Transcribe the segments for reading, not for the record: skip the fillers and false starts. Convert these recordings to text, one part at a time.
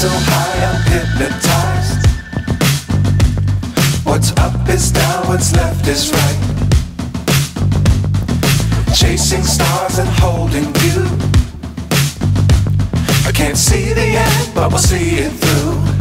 so high I'm hypnotized. What's up is down, what's left is right. Chasing stars and holding you. I can't see the end, but we'll see it through.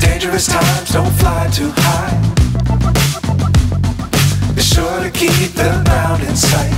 Dangerous times, don't fly too high. Be sure to keep the ground in sight.